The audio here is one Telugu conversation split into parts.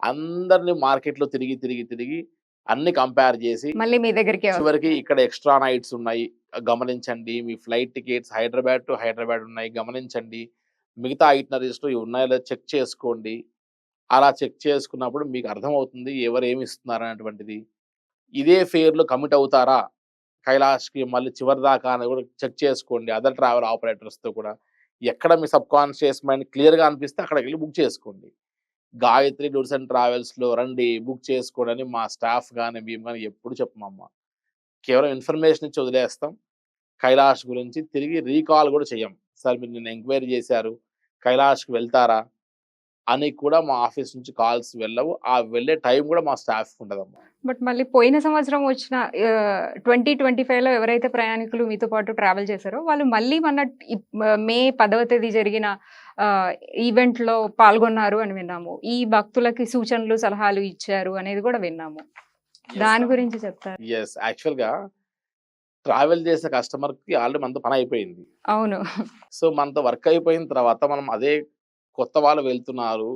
అందరిని మార్కెట్‌లో తిరిగి, తిరిగి, తిరిగి అన్ని కంపేర్ జేసి మళ్ళీ మీ దగ్గరికే చివరికి వస్తున్నారు. ఇక్కడ ఎక్స్‌ట్రా నైట్స్ ఉన్నాయి. గమనించండి. మీ flight tickets Hyderabad to Hyderabad ఉన్నాయి. గమనించండి. మిగతా ఐటినరీస్‌లో ఇవి ఉన్నాయో లేదో చెక్ చేసుకోండి. అలా చెక్ చేసుకున్నప్పుడు మీకు అర్థమవుతుంది ఎవరు ఏమి ఇస్తున్నారు అనేటువంటిది. ఇదే ఫేర్‌లో కమిట్ అవుతారా? కైలాష్‌కి మళ్ళీ చివరి దాకా అని కూడా చెక్ చేసుకోండి. అదర్ ట్రావెల్ ఆపరేటర్స్‌తో కూడా. ఎక్కడ మీ సబ్‌కాన్షియస్ మైండ్ క్లియర్‌గా అనిపిస్తే అక్కడికెళ్లి బుక్ చేసుకోండి. గాయత్రి టూర్స్ అండ్ ట్రావెల్స్‌లో రండి బుక్ చేసుకోండి అని మా స్టాఫ్ గాని, మేము గాని ఎప్పుడు చెప్పమమ్మ. కేవలం ఇన్ఫర్మేషన్ ఇచ్చి వదిలేస్తాం. కైలాష్ గురించి తిరిగి రీకాల్ గూడా చెయ్యం. సార్ మీరు నిన్న ఎంక్వైరీ చేశారు. కైలాష్‌కి వెళ్తారా? అని కూడా మా ఆఫీస్ నుంచి కాల్స్ వెళ్ళవు. ఆ వెళ్ళే టైం గూడా మా స్టాఫ్‌కి ఉండదమ్మా. బట్ మళ్ళీ పోయిన సంవత్సరం వచ్చిన 2025లో ఎవరైతే ప్రయాణికులు మీతో పాటు ట్రావెల్ చేశారో వాళ్ళు మళ్ళీ మొన్న మే 10వ తేదీ జరిగిన ఆహ్, ఈవెంట్‌లో పాల్గొన్నారు అని విన్నాము. ఈ భక్తులకి సూచనలు, సలహాలు ఇచ్చారు అనేది కూడా విన్నాము. దాని గురించి చెప్తారా? యెస్. యాక్చువల్‌గా ట్రావెల్ చేసే కస్టమర్‌కి ఆల్రెడీ మనతో పనయిపోయింది. అవును. సో, మనతో వర్క్ అయిపోయిన తర్వాత మనం అదే కొత్త వాళ్ళు వెళ్తున్నారు.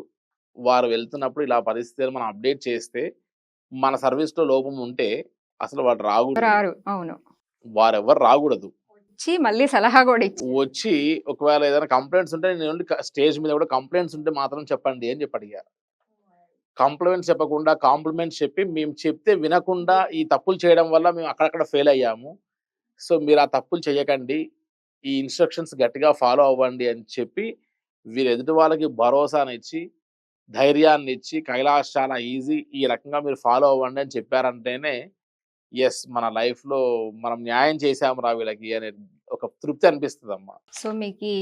వారు వెళ్తున్నప్పుడు ఇలా పరిస్థితి అని మనం అప్డేట్ చేస్తే, మన సర్వీస్‌లో లోపం ఉంటే అసలు వాడు రాగూడదు. రారు. అవును. వారెవ్వరు రాగూడదు. వచ్చి మళ్ళీ సలహా కూడా ఇచ్చారు. వచ్చి ఒకవేళ ఏదైనా కంప్లెయింట్స్ ఉంటే నేను ఉండి స్టేజ్ మీద కూడా కంప్లెయింట్స్ ఉంటే మాత్రం చెప్పండి అని చెప్పి అడిగారు. కంప్లెయింట్స్ చెప్పకుండా కాంప్లిమెంట్స్ చెప్పి మేము చెప్తే వినకుండా ఈ తప్పులు చేయడం వల్ల మేము అక్కడక్కడ ఫెయిల్ అయ్యాము. సో, మీరు ఆ తప్పులు చేయకండి. ఈ ఇన్‌స్ట్రక్షన్స్ గట్టిగా ఫాలో అవ్వండి అని చెప్పి వీరు ఎదుటి వాళ్ళకి భరోసానిచ్చి, ధైర్యాన్నిచ్చి కైలాష్ చాలా ఈజీ. ఈ రకంగా మీరు ఫాలో అవ్వండి అని చెప్పారంటేనే యెస్ మన లైఫ్‌లో మనం న్యాయం చేశామురా వీళ్ళకి అనే ఒక తృప్తి అనిపిస్తదమ్మా. సో మీకీ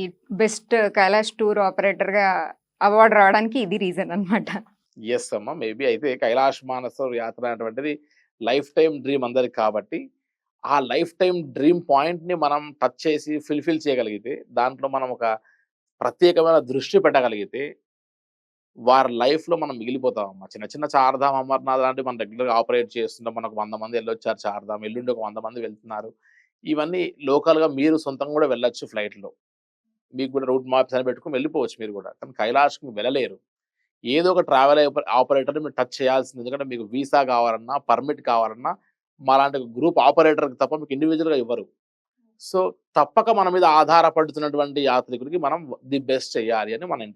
బెస్ట్ కైలాష్ టూర్ ఆపరేటర్‌గా అవార్డ్ రావడానికి ఇది రీజన్ అన్నమాట. యెస్ అమ్మ. మేబీ అయితే కైలాష్ మానస యాత్ర అనేటువంటిది లైఫ్ టైమ్ డ్రీమ్ అందరికి కాబట్టి, ఆ లైఫ్ టైమ్ డ్రీమ్ పాయింట్‌ని మనం టచ్ చేసి ఫుల్‌ఫిల్ చేయగలిగితే, దాంట్లో మనం ఒక ప్రత్యేకమైన దృష్టి పెట్టగలిగితే, వారి లైఫ్‌లో మనం మిగిలిపోతామమ్మా. చిన్న చిన్న చార్ధామ్, అమర్నాథ్ లాంటివి మనం రెగ్యులర్‌గా ఆపరేట్ చేస్తుంటాం. మనకు 100 మంది ఎళ్ళొచ్చారు చార్ధామ్. ఎల్లుండి ఒక 100 మంది వెళ్తున్నారు. ఇవన్నీ లోకల్‌గా మీరు సొంతంగా కూడా వెళ్ళొచ్చు ఫ్లైట్‌లో. మీకు కూడా రూట్ మ్యాప్స్ అని పెట్టుకొని వెళ్ళిపోవచ్చు మీరు కూడా. కానీ కైలాష్‌కి వెళ్ళలేరు. ఏదో ఒక ట్రావెల్ ఆపరేటర్‌ని మీరు టచ్ చేయాల్సింది. ఎందుకంటే మీకు వీసా కావాలన్నా, పర్మిట్ కావాలన్నా మాలాంటి గ్రూప్ ఆపరేటర్‌కి తప్ప మీకు ఇండివిడ్యువల్‌గా ఇవ్వరు. సో, తప్పక మన మీద ఆధారపడుతున్నటువంటి యాత్రికుడికి మనం ది బెస్ట్ చేయాలి అని మన ఇంటెన్షన్.